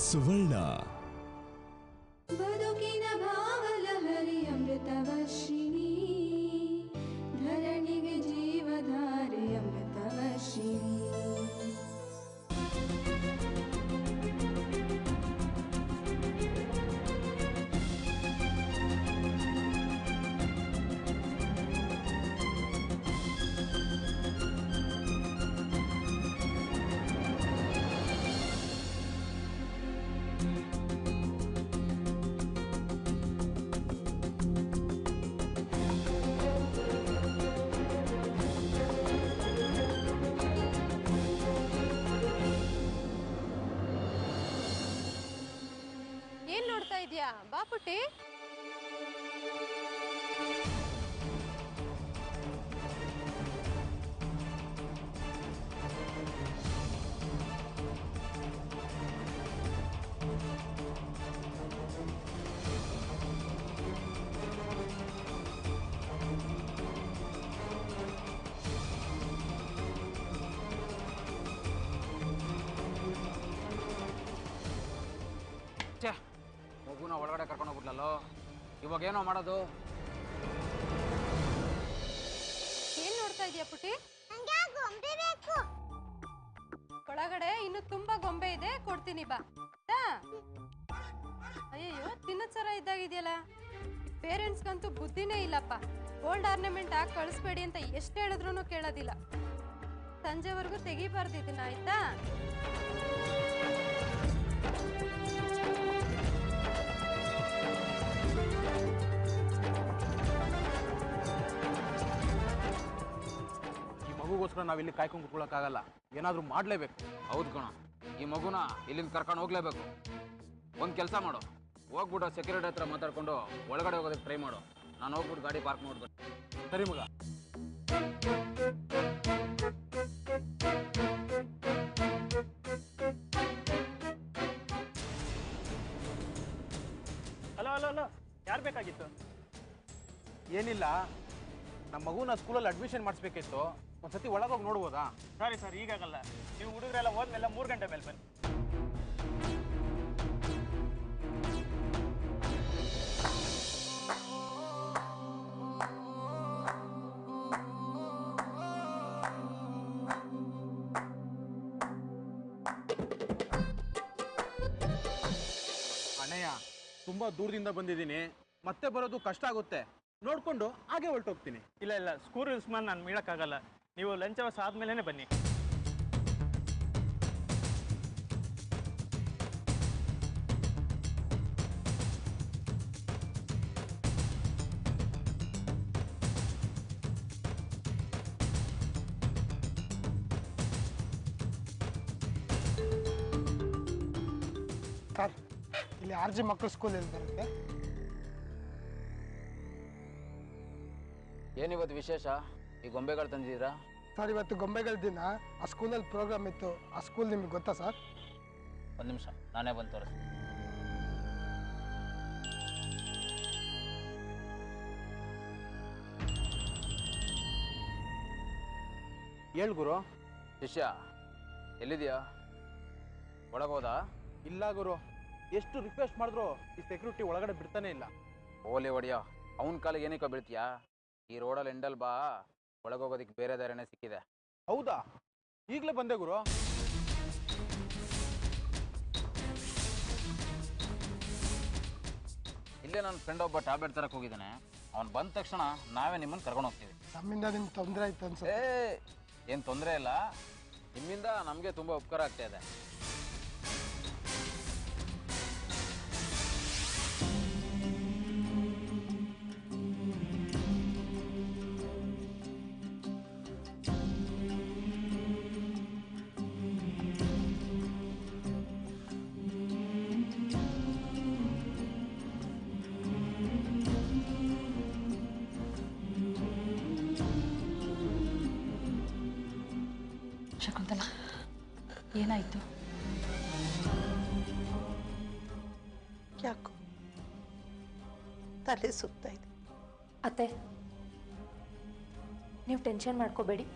ಸುವರ್ಣ. ಬದುಕಿನ ಭಾವಲಹರಿ ಅಮೃತವರ್ಷಿಣಿ, ಧರಣಿಗೆ ಜೀವಧಾರೆ ಅಮೃತವರ್ಷಿಣಿ. ಬಾ ಪುಟ್ಟಿ. ಮಗುನ ಒಳಗಡೆ ಕರ್ಕೊಂಡು ಹೋಗ್ಬಿಟ್ಲಲ್ಲೋ, ಇವಾಗ ಏನೋ ಮಾಡೋದು? ಏನ್ ನೋಡ್ತಾ ಇದೀಯ ಪುಟ್ಟಿ? ಒಳಗಡೆ ಇನ್ನು ತುಂಬಾ ಗೊಂಬೆ ಇದೆ, ಕೊಡ್ತೀನಿ ಬಾ. ಅಯ್ಯಯ್ಯೋ, ತಿನ್ನೋದ್ ಇದ್ದಾಗಿದೆಯಲ್ಲ. ಪೇರೆಂಟ್ಸ್ಗಂತೂ ಬುದ್ಧಿನೇ ಇಲ್ಲಪ್ಪ. ಗೋಲ್ಡ್ ಆರ್ನಮೆಂಟ್ ಹಾಕಿ ಕಳಿಸ್ಬೇಡಿ ಅಂತ ಎಷ್ಟು ಹೇಳಿದ್ರು ಕೇಳೋದಿಲ್ಲ. ಸಂಜೆವರೆಗೂ ತೆಗಿಬಾರ್ದಿದ್ದೀನ, ಆಯ್ತಾ? ಮಗುಗೋಸ್ಕರ ನಾವಿಲ್ಲಿ ಕಾಯ್ಕೊಂಡು ಕುತ್ಕೊಳ್ಳೋಕ್ಕಾಗಲ್ಲ, ಏನಾದರೂ ಮಾಡಲೇಬೇಕು. ಹೌದು ಕಣ, ಈ ಮಗುನ ಇಲ್ಲಿಂದ ಕರ್ಕೊಂಡು ಹೋಗ್ಲೇಬೇಕು. ಒಂದು ಕೆಲಸ ಮಾಡು, ಹೋಗ್ಬಿಟ್ಟು ಸೆಕ್ಯೂರಿಟಿ ಹತ್ರ ಮಾತಾಡ್ಕೊಂಡು ಒಳಗಡೆ ಹೋಗೋದಕ್ಕೆ ಟ್ರೈ ಮಾಡು. ನಾನು ಹೋಗ್ಬಿಟ್ಟು ಗಾಡಿ ಪಾರ್ಕ್ ಮಾಡ್ಬೇಕು. ಸರಿ ಮಗ. ಹಲೋ ಹಲೋ ಹಲೋ, ಯಾರು ಬೇಕಾಗಿತ್ತು? ಏನಿಲ್ಲ, ನಮ್ಮ ಮಗುನ ಸ್ಕೂಲಲ್ಲಿ ಅಡ್ಮಿಷನ್ ಮಾಡಿಸ್ಬೇಕಿತ್ತು. ಒಂದ್ಸತಿ ಒಳಗೋಗಿ ನೋಡ್ಬೋದಾ? Sorry sir, ಈಗಾಗಲ್ಲ. ನೀವು ಹುಡುಗರೆಲ್ಲ ಹೋದ್ಮೇಲೆ 3 ಗಂಟೆ ಮೇಲೆ ಬನ್ನಿ. ಅಣ್ಣಯ್ಯ, ತುಂಬಾ ದೂರದಿಂದ ಬಂದಿದ್ದೀನಿ, ಮತ್ತೆ ಬರೋದು ಕಷ್ಟ ಆಗುತ್ತೆ. ನೋಡ್ಕೊಂಡು ಹಾಗೆ ಹೊರಟೋಗ್ತೀನಿ. ಇಲ್ಲ ಇಲ್ಲ, ಸ್ಕೂಲ್ ರೂಲ್ಸ್ಮಾನ್ ನಾನು ಮೀಳಕ್ಕಾಗಲ್ಲ. ನೀವು ಲಂಚ್ ಅವರ್ಸ್ ಆದ್ಮೇಲೆ ಬನ್ನಿ. ಸರ್, ಇಲ್ಲಿ RG ಮಕ್ಕಳು ಸ್ಕೂಲ್ ಎಲ್ಲಿ ಬರುತ್ತೆ? ಏನಿವತ್ತು ವಿಶೇಷ? ಈ ಗೊಂಬೆಗಳು ತಂದಿದ್ದೀರಾ? ಸರ್, ಇವತ್ತು ಗೊಂಬೆಗಳ ದಿನ. ಆ ಸ್ಕೂಲಲ್ಲಿ ಪ್ರೋಗ್ರಾಮ್ ಇತ್ತು. ಆ ಸ್ಕೂಲ್ ನಿಮ್ಗೆ ಗೊತ್ತಾ ಸರ್? ಒಂದು ನಿಮಿಷ, ನಾನೇ ಬಂದು ತೋರಿಸ್ತೀನಿ. ಹೇಳ್ ಗುರು. ಶಿಷ್ಯ, ಎಲ್ಲಿದೆಯಾ? ಒಳಗೋದಾ? ಇಲ್ಲ ಗುರು, ಎಷ್ಟು ರಿಕ್ವೆಸ್ಟ್ ಮಾಡಿದ್ರು ಈ ಸೆಕ್ಯೂರಿಟಿ ಒಳಗಡೆ ಬಿಡ್ತಾನೆ ಇಲ್ಲ. ಓಲಿ ಹೊಡಿಯೋ, ಅವನ ಕಾಲಿಗೆ ಏನಕ್ಕೆ ಬೀಳ್ತೀಯಾ? ಈ ರೋಡಲ್ಲಿ ಎಂಡಲ್ ಬಾ, ಒಳಗೋಗೋದಕ್ಕೆ ಬೇರೆ ದಾರಿನೇ ಸಿಕ್ಕಿದೆ. ಹೌದಾ? ಈಗಲೇ ಬಂದೆ ಗುರು. ಇಲ್ಲೇ ನನ್ನ ಫ್ರೆಂಡ್ ಒಬ್ಬ ಟ್ಯಾಬ್ಲೆಟ್ ತರಕ್ಕೆ ಹೋಗಿದ್ದಾನೆ. ಅವ್ನು ಬಂದ ತಕ್ಷಣ ನಾವೇ ನಿಮ್ಮನ್ನು ಕರ್ಕೊಂಡು ಹೋಗ್ತೀವಿ. ನಮ್ಮಿಂದ ನಿಮ್ಗೆ ತೊಂದರೆ ಆಯ್ತು ಅನ್ಸುತ್ತೆ. ಏನು ತೊಂದರೆ ಇಲ್ಲ, ನಿಮ್ಮಿಂದ ನಮಗೆ ತುಂಬ ಉಪಕಾರ ಆಗ್ತಾ ಇದೆ. ಶಕುಂತಲಾ, ಏನಾಯ್ತು? ಯಾಕೋ ತಲೆ ಸುತ್ತಾ ಇದೆ. ಅತ್ತೆ, ನೀವು ಟೆನ್ಷನ್ ಮಾಡ್ಕೋಬೇಡಿ.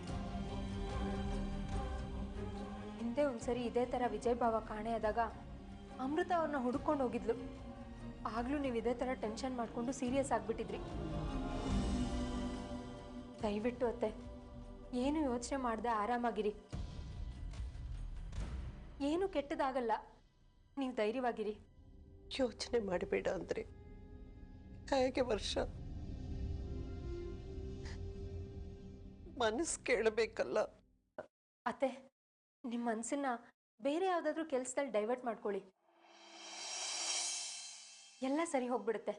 ಹಿಂದೆ ಒಂದ್ಸರಿ ಇದೇ ಥರ ವಿಜಯ್ ಭಾವ ಕಾಣೆ ಆದಾಗ ಅಮೃತ ಅವ್ರನ್ನ ಹುಡ್ಕೊಂಡು ಹೋಗಿದ್ಲು. ಆಗ್ಲೂ ನೀವು ಇದೇ ಥರ ಟೆನ್ಷನ್ ಮಾಡಿಕೊಂಡು ಸೀರಿಯಸ್ ಆಗಿಬಿಟ್ಟಿದ್ರಿ. ದಯವಿಟ್ಟು ಅತ್ತೆ, ಏನು ಯೋಚನೆ ಮಾಡದೆ ಆರಾಮಾಗಿರಿ. ಏನು ಕೆಟ್ಟದಾಗಲ್ಲ, ನೀವು ಧೈರ್ಯವಾಗಿರಿ. ಯೋಚನೆ ಮಾಡಬೇಡ ಅಂದರೆ ಹೇಗೆ ವರ್ಷ? ಮನಸ್ಸು ಕೇಳಬೇಕಲ್ಲ. ಅತ್ತೆ, ನಿಮ್ಮ ಮನಸ್ಸನ್ನ ಬೇರೆ ಯಾವುದಾದ್ರೂ ಕೆಲಸದಲ್ಲಿ ಡೈವರ್ಟ್ ಮಾಡ್ಕೊಳ್ಳಿ, ಎಲ್ಲ ಸರಿ ಹೋಗ್ಬಿಡುತ್ತೆ.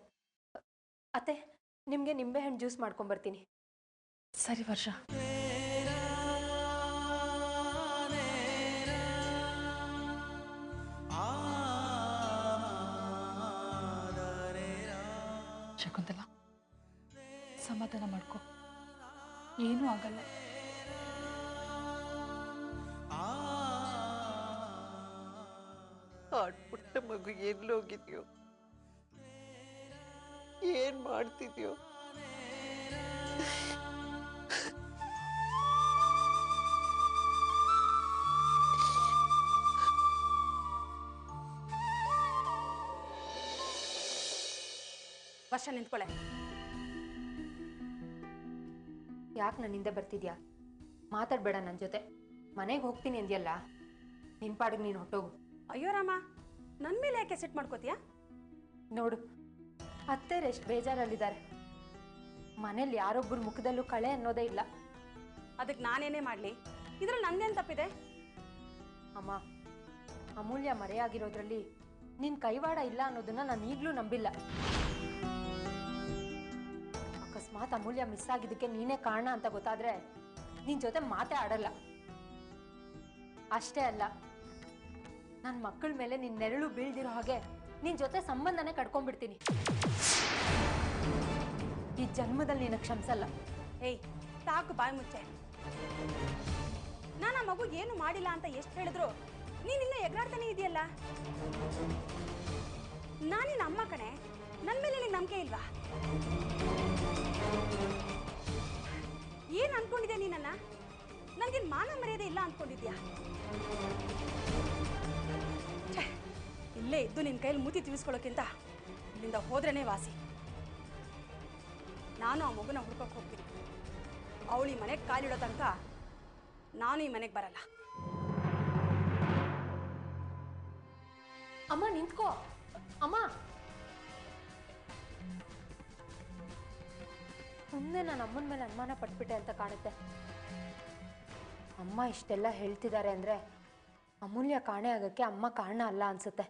ಅತ್ತೆ, ನಿಮಗೆ ನಿಂಬೆಹಣ್ಣು ಜ್ಯೂಸ್ ಮಾಡ್ಕೊಂಬರ್ತೀನಿ. ಸರಿ ವರ್ಷ. ಶಕುಂತಲ, ಸಮಾಧಾನ ಮಾಡ್ಕೊ, ಏನೂ ಆಗಲ್ಲ. ಪುಟ್ಟ ಮಗು ಎಲ್ಲೋಗಿದ್ಯೋ, ಏನ್ ಮಾಡ್ತಿದ್ಯೋ? ವರ್ಷ ನಿಂತ್ಕೊಳ್ಳೆ. ಯಾಕೆ ನನ್ನಿಂದ ಬರ್ತಿದ್ಯಾ? ಮಾತಾಡಬೇಡ ನನ್ನ ಜೊತೆ. ಮನೆಗೆ ಹೋಗ್ತೀನಿ ಅಂದ್ಯಲ್ಲ, ನಿನ್ನ ಪಾಡಿಗೆ ನೀನು ಹೊಟ್ಟೋಗು. ಅಯ್ಯೋ ರಾಮ, ನನ್ನ ಮೇಲೆ ಯಾಕೆ ಸಿಟ್ಟು ಮಾಡ್ಕೋತೀಯಾ? ನೋಡು, ಅತ್ತೆರು ಎಷ್ಟು ಬೇಜಾರಲ್ಲಿದ್ದಾರೆ. ಮನೇಲಿ ಯಾರೊಬ್ಬರ ಮುಖದಲ್ಲೂ ಕಳೆ ಅನ್ನೋದೇ ಇಲ್ಲ. ಅದಕ್ಕೆ ನಾನೇನೇ ಮಾಡಲಿ? ಇದ್ರಲ್ಲಿ ನಂದೇನು ತಪ್ಪಿದೆ? ಅಮ್ಮ, ಅಮೂಲ್ಯ ಮರೆಯಾಗಿರೋದ್ರಲ್ಲಿ ನಿನ್ನ ಕೈವಾಡ ಇಲ್ಲ ಅನ್ನೋದನ್ನ ನಾನು ಈಗಲೂ ನಂಬಿಲ್ಲ. ಅಕಸ್ಮಾತ್ ಅಮೂಲ್ಯ ಮಿಸ್ ಆಗಿದ್ದಕ್ಕೆ ನೀನೇ ಕಾರಣ ಅಂತ ಗೊತ್ತಾದ್ರೆ ನಿನ್ನ ಜೊತೆ ಮಾತೇ ಆಡಲ್ಲ. ಅಷ್ಟೇ ಅಲ್ಲ, ನನ್ನ ಮಕ್ಕಳ ಮೇಲೆ ನಿನ್ನ ನೆರಳು ಬೀಳ್ದಿರೋ ಹಾಗೆ ನಿನ್ನ ಜೊತೆ ಸಂಬಂಧನೇ ಕಟ್ಕೊಂಡ್ಬಿಡ್ತೀನಿ. ಈ ಜನ್ಮದಲ್ಲಿ ನಿನ್ನ ಕ್ಷಮಿಸಲ್ಲ. ಏಯ್, ಸಾಕು ಬಾಯಿ ಮುಚ್ಚೆ. ನಾನು ಆ ಮಗು ಏನು ಮಾಡಿಲ್ಲ ಅಂತ ಎಷ್ಟು ಹೇಳಿದ್ರು ನೀನಿನ್ನ ಎಗರಾಡ್ತಾನೆ ಇದೆಯಲ್ಲ. ನಾನಿನ್ನ ಅಮ್ಮ ಕಣೆ, ನನ್ನ ಮೇಲೆ ನಿನಗೆ ನಂಬಿಕೆ ಇಲ್ವಾ? ಏನು ಅನ್ಕೊಂಡಿದ್ಯಾ ನೀನನ್ನ? ನನಗೇನು ಮಾನ ಮರ್ಯಾದೆ ಇಲ್ಲ ಅನ್ಕೊಂಡಿದ್ಯಾ? ಇಲ್ಲೇ ಇದ್ದು ನಿನ್ನ ಕೈಯಲ್ಲಿ ಮೂತಿ ತಿವಿಸ್ಕೊಳ್ಳೋಕ್ಕಿಂತ ಇಲ್ಲಿಂದ ಹೋದ್ರೇನೆ ವಾಸಿ. ನಾನು ಆ ಮಗುನ ಹುಡ್ಕೋಕೆ ಹೋಗ್ತೀನಿ. ಅವಳು ಈ ಮನೆಗೆ ಕಾಲಿಡೋ ತನಕ ನಾನು ಈ ಮನೆಗೆ ಬರಲ್ಲ. ಅಮ್ಮ ನಿಂತ್ಕೋ. ಅಮ್ಮ, ಮುಂದೆ ನಾನು ಅಮ್ಮನ ಮೇಲೆ ಅನುಮಾನ ಪಟ್ಬಿಟ್ಟೆ ಅಂತ ಕಾಣುತ್ತೆ. ಅಮ್ಮ ಇಷ್ಟೆಲ್ಲ ಹೇಳ್ತಿದ್ದಾರೆ ಅಂದರೆ ಅಮೂಲ್ಯ ಕಾಣೆ ಆಗೋಕ್ಕೆ ಅಮ್ಮ ಕಾರಣ ಅಲ್ಲ ಅನ್ಸುತ್ತೆ.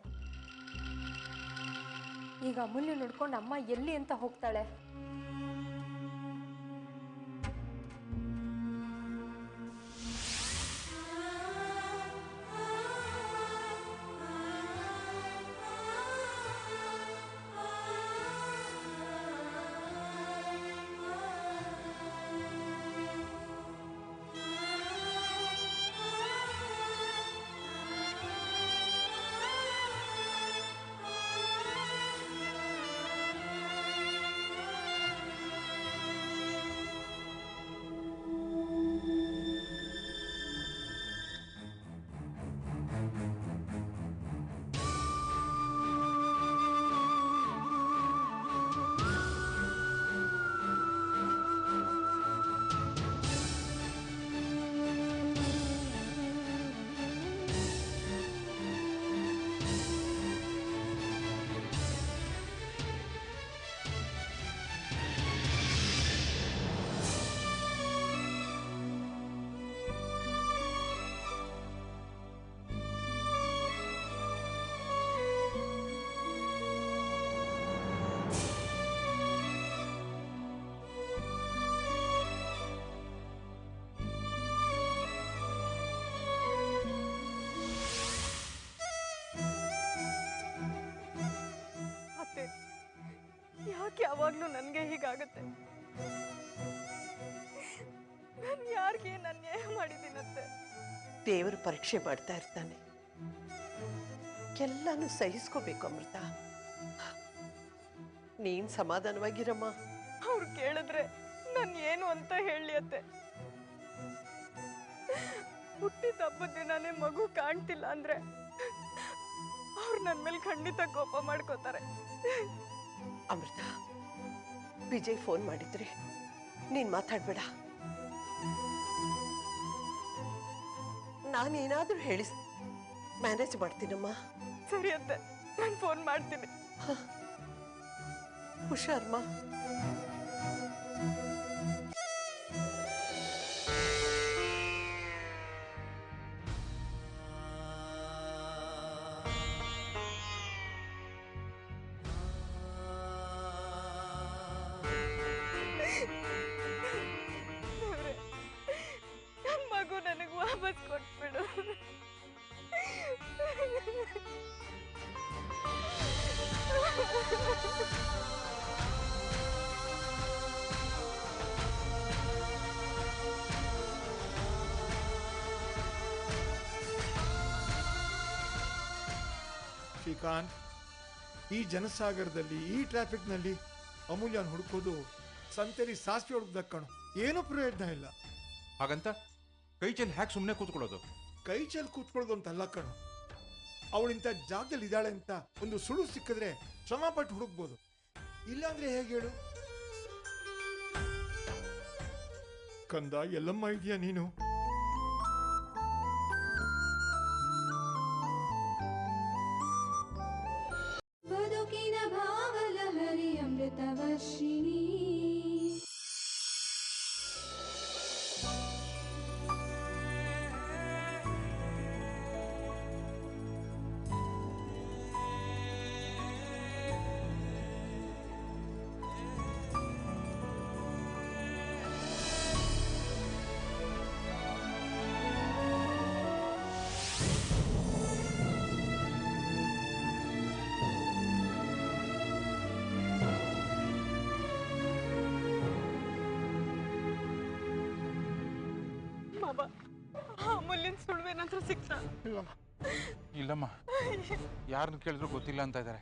ಈಗ ಅಮೂಲ್ಯ ನೋಡ್ಕೊಂಡು ಅಮ್ಮ ಎಲ್ಲಿ ಅಂತ ಹೋಗ್ತಾಳೆ? ಯಾಕೆ ಯಾವಾಗಲೂ ನನಗೆ ಹೀಗಾಗುತ್ತೆ? ನಾನು ಯಾರಿಗೆ ಅನ್ಯಾಯ ಮಾಡಿದ್ದೀನಂತೆ? ದೇವರು ಪರೀಕ್ಷೆ ಮಾಡ್ತಾ ಇರ್ತಾನೆ. ಎಲ್ಲಾನು ಸಹಿಸ್ಕೋಬೇಕು ಅಮೃತ. ನೀನ್ ಸಮಾಧಾನವಾಗಿರಮ್ಮ. ಅವ್ರು ಕೇಳಿದ್ರೆ ನಾನು ಏನು ಅಂತ ಹೇಳಿ ಅತ್ತೆ? ಹುಟ್ಟಿದ ಹಬ್ಬದ ದಿನಾನೇ ಮಗು ಕಾಣ್ತಿಲ್ಲ ಅಂದ್ರೆ ಅವ್ರು ನನ್ನ ಮೇಲೆ ಖಂಡಿತ ಕೋಪ ಮಾಡ್ಕೋತಾರೆ. ಅಮೃತ, ವಿಜಯ್ ಫೋನ್ ಮಾಡಿದ್ರೆ ನೀನ್ ಮಾತಾಡ್ಬೇಡ. ನಾನೇನಾದ್ರೂ ಹೇಳಿ ಮ್ಯಾನೇಜ್ ಮಾಡ್ತೀನಮ್ಮ. ಸರಿ ಅತ್ತೆ, ನಾನು ಫೋನ್ ಮಾಡ್ತೀನಿ. ಹುಷಾರಮ್ಮ. ನನ್ನ ಮಗು ನನಗೆ ವಾಪಸ್ ಕೊಟ್ಬಿಡು. ಶ್ರೀಕಾಂತ್, ಈ ಜನಸಾಗರದಲ್ಲಿ ಈ ಟ್ರಾಫಿಕ್ನಲ್ಲಿ ಅಮೂಲ್ಯನ ಹುಡುಕೋದು ಸಂತೆಲಿ ಸಾಸಿವೆ ಹುಡುಕ್ದಾಗ ಕಣು, ಏನೂ ಪ್ರಯೋಜನ ಇಲ್ಲ. ಹಾಗಂತ ಕೈ ಚೆಲ್ಲಿ ಹ್ಯಾಕ್ ಸುಮ್ಮನೆ ಕೂತ್ಕೊಳ್ಳೋದು? ಕೈ ಚೆಲ್ಲಿ ಕೂತ್ಕೊಳ್ಳೋದು ಅಂತಲ್ಲ ಕಣು, ಅವಳಿಂಥ ಜಾಗದಲ್ಲಿ ಇದ್ದಾಳೆ ಅಂತ ಒಂದು ಸುಳು ಸಿಕ್ಕಿದ್ರೆ ಶ್ರಮ ಪಟ್ಟು ಹುಡುಕ್ಬೋದು. ಇಲ್ಲಾಂದ್ರೆ ಹೇಗೆ ಹೇಳು? ಕಂದ, ಎಲ್ಲಮ್ಮ ಇದೆಯಾ ನೀನು? ಬದುಕಿನ ಭಾವಲಹರಿ ಅಮೃತವರ್ಷಿಣಿ. ಅಮೂಲ್ಯನ್ ಸುಳ್ವೇನಾದ್ರೂ ಸಿಕ್ತಾ? ಇಲ್ಲಮ್ಮ, ಯಾರನ್ನ ಕೇಳಿದ್ರು ಗೊತ್ತಿಲ್ಲ ಅಂತ ಇದ್ದಾರೆ.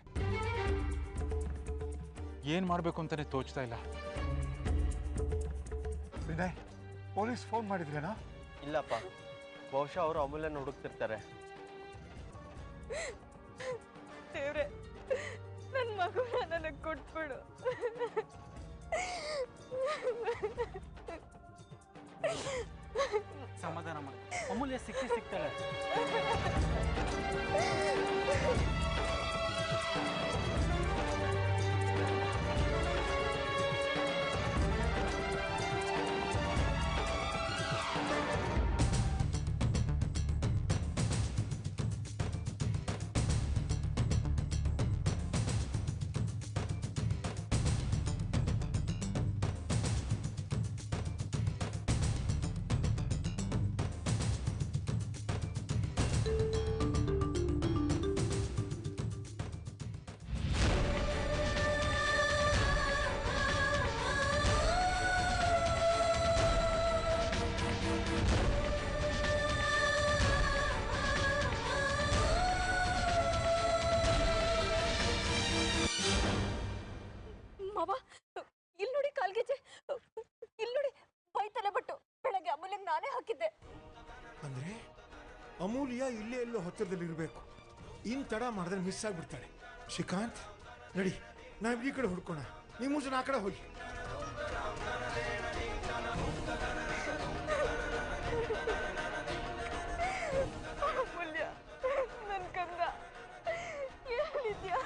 ಏನ್ ಮಾಡ್ಬೇಕು ಅಂತಾನೆ ತೋಚ್ತಾ ಇಲ್ಲ. ವಿನಯ್, ಪೊಲೀಸ್ ಫೋನ್ ಮಾಡಿದ್ರೇನಾ? ಇಲ್ಲಪ್ಪ, ಬಹುಶಃ ಅವರು ಅಮೂಲ್ಯನ ಹುಡುಕ್ತಿರ್ತಾರೆ. ದೇವ್ರೆ, ನನ್ನ ಮಗುನ ನನಗೆ ಕೊಟ್ಬಿಡು. ಸಮಾಧಾನ ಮಾಡಿ, ಅಮೂಲ್ಯ ಸಿಗ್ತಾಳೆ. ಮಾವ, ಇಲ್ಲಿ ನೋಡಿ ಕಾಲ್ಗೆಜೆ, ಇಲ್ಲಿ ನೋಡಿ ಬೈತಲೆ ಬಟ್ಟು. ಬೆಳಗ್ಗೆ ಅಮೂಲ್ಯಂಗೆ ನಾನೇ ಹಾಕಿದ್ದೆ. ಅಂದ್ರೆ ಅಮೂಲ್ಯ ಇಲ್ಲೇ ಎಲ್ಲೋ ಹತ್ತಿರದಲ್ಲಿ ಇರಬೇಕು. ಇನ್ ತಡ ಮಾಡಿದ್ರೆ ಮಿಸ್ ಆಗ್ಬಿಡ್ತಾಳೆ. ಶ್ರೀಕಾಂತ್, ನಡಿ, ನಾವು ಈ ಕಡೆ ಹುಡ್ಕೋಣ, ನೀವು ಜನ ಆ ಕಡೆ ಹೋಗಿ. ಅಮೂಲ್ಯ, ನನ್ ಕಂದ, ಎಲ್ಲಿದ್ಯಾ?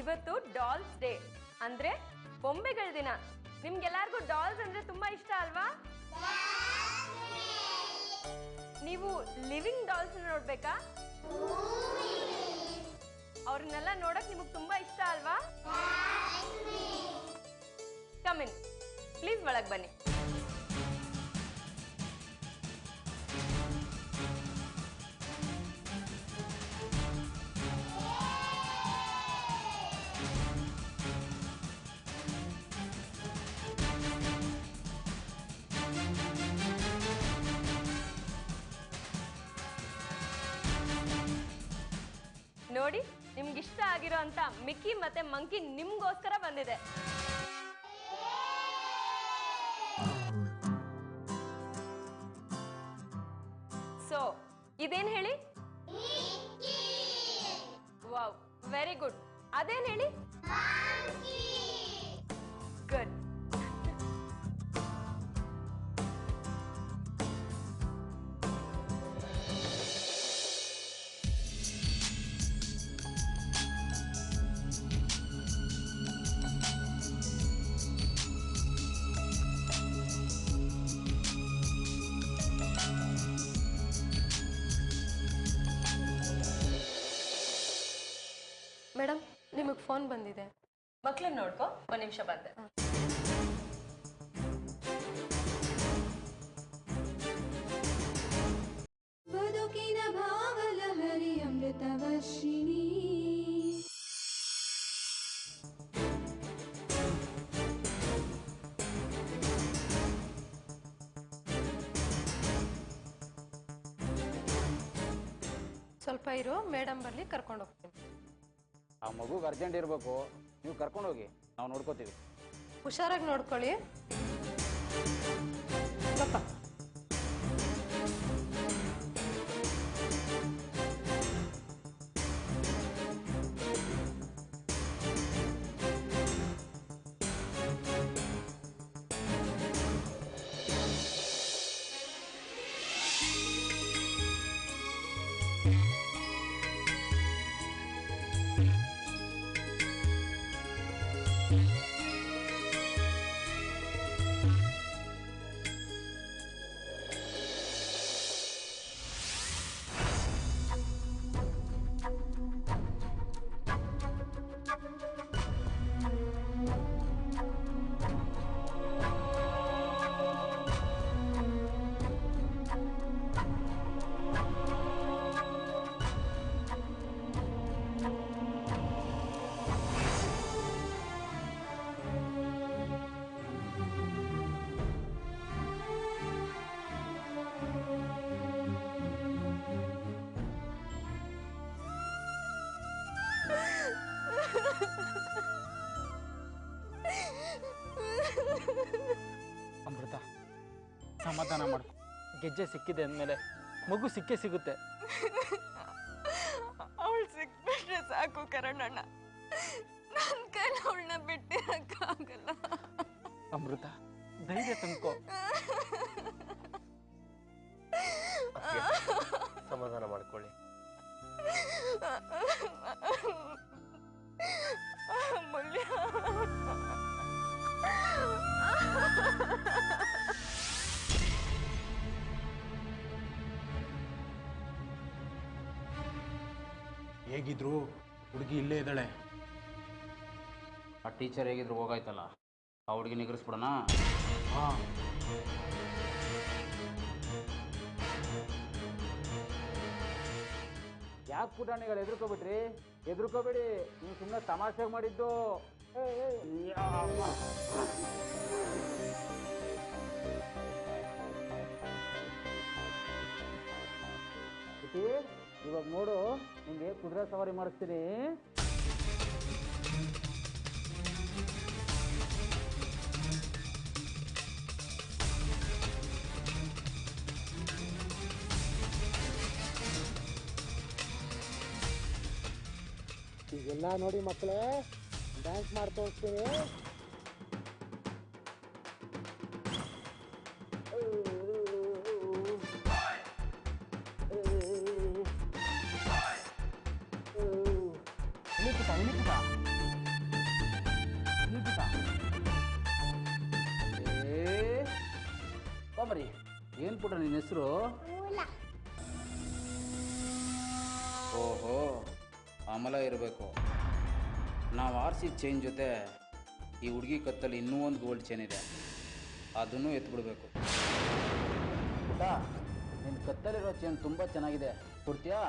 ಇವತ್ತು ಡಾಲ್ಸ್ ಡೇ ಅಂದ್ರೆ ಬೊಂಬೆಗಳ ದಿನ. ನಿಮ್ಗೆಲ್ಲರಿಗೂ ಡಾಲ್ಸ್ ಅಂದ್ರೆ ತುಂಬಾ ಇಷ್ಟ ಅಲ್ವಾ? ನೀವು ಲಿವಿಂಗ್ ಡಾಲ್ಸ್ ನೋಡ್ಬೇಕಾ? ಅವ್ರನ್ನೆಲ್ಲ ನೋಡಕ್ ನಿಮಗೆ ತುಂಬಾ ಇಷ್ಟ ಅಲ್ವಾ? ಕಮ್ ಇನ್ ಪ್ಲೀಸ್, ಒಳಗೆ ಬನ್ನಿ. ನೋಡಿ, ನಿಮ್ಗೆ ಇಷ್ಟ ಆಗಿರೋ ಅಂತ ಮಿಕ್ಕಿ ಮತ್ತೆ ಮಂಕಿ ನಿಮ್ಗೋಸ್ಕರ ಬಂದಿದೆ. ಸೊ ಇದೇನ್ ಹೇಳಿ? Wow, very good. ಅದೇನ್ ಹೇಳಿ? ಗುಡ್. ಮೇಡಮ್, ನಿಮಗೆ ಫೋನ್ ಬಂದಿದೆ. ಮಕ್ಳನ್ನ ನೋಡ್ಕೊ, ಒಂದು ನಿಮಿಷ ಬಂದೆ. ಬದುಕಿನ ಭಾವಲಹರಿ ಅಮೃತವರ್ಷಿಣಿ. ಸ್ವಲ್ಪ ಇರು, ಮೇಡಮ್ ಬರಲಿ, ಕರ್ಕೊಂಡು ಹೋಗ್ತೀನಿ. ಆ ಮಗುಗೆ ಅರ್ಜೆಂಟ್ ಇರಬೇಕು, ನೀವು ಕರ್ಕೊಂಡೋಗಿ, ನಾವು ನೋಡ್ಕೋತೀವಿ. ಹುಷಾರಾಗಿ ನೋಡ್ಕೊಳ್ಳಿ. ಪಾಪ ಅಮೃತ, ಸಮಾಧಾನ ಮಾಡ್ಕೊ. ಗೆಜ್ಜೆ ಸಿಕ್ಕಿದೆ ಅಂದಮೇಲೆ ಮಗು ಸಿಕ್ಕೇ ಸಿಗುತ್ತೆ. ಅವಳು ಸಿಕ್ಬಿಟ್ರೆ ಸಾಕು ಕರಣಣ್ಣ, ನನ್ನ ಕೈಲಿ ಅವಳನ್ನ ಬಿಟ್ಟಿರಕ್ಕಾಗಲ್ಲ. ಅಮೃತ, ಧೈರ್ಯ ತಂದ್ಕೋ. ಸಮಾಧಾನ ಮಾಡ್ಕೊಳ್ಳಿ. ಅಮೂಲ್ಯ, ಹೇಗಿದ್ರು ಹುಡುಗಿ ಇಲ್ಲೇ ಇದ್ದಾಳೆ. ಆ ಟೀಚರ್ ಹೇಗಿದ್ರು ಹೋಗಾಯ್ತಲ್ಲ, ಆ ಹುಡುಗಿ ನಿಗ್ರಿಸ್ಬಿಡೋಣ. ಹಾಂ, ಯಾಕೆ ಪುಟಾಣಿಗಳು ಹೆದರ್ಕೋಬಿಟ್ರಿ? ಹೆದರ್ಕೋಬೇಡಿ, ನೀವು ಸುಮ್ಮನೆ ತಮಾಷೆ ಮಾಡಿದ್ದು. ಇವಾಗ ನೋಡು, ನಿಂಗೆ ಕುದುರೆ ಸವಾರಿ ಮಾಡಿಸ್ತೀನಿ. ಈಗೆಲ್ಲ ನೋಡಿ ಮಕ್ಕಳೇ, ಡ್ಯಾನ್ಸ್ ಮಾಡ್ತಾ ಹೋಗ್ತೀನಿ. ಇಳಿಪುಟ ಪುಟ್ಟ ನಿನ್ನ ಹೆಸರು? ಓಹೋ, ಅಮಲ ಇರಬೇಕು. ನಾವು ಆರಿಸಿದ ಚೈನ್ ಜೊತೆ ಈ ಹುಡುಗಿ ಕತ್ತಲ್ಲಿ ಇನ್ನೂ ಒಂದು ಗೋಲ್ಡ್ ಚೈನ್ ಇದೆ, ಅದನ್ನು ಎತ್ಬಿಡ್ಬೇಕು. ಪುಟ್ಟ, ನಿನ್ನ ಕತ್ತಲಿರೋ ಚೈನ್ ತುಂಬ ಚೆನ್ನಾಗಿದೆ, ಕೊಡ್ತೀಯಾ?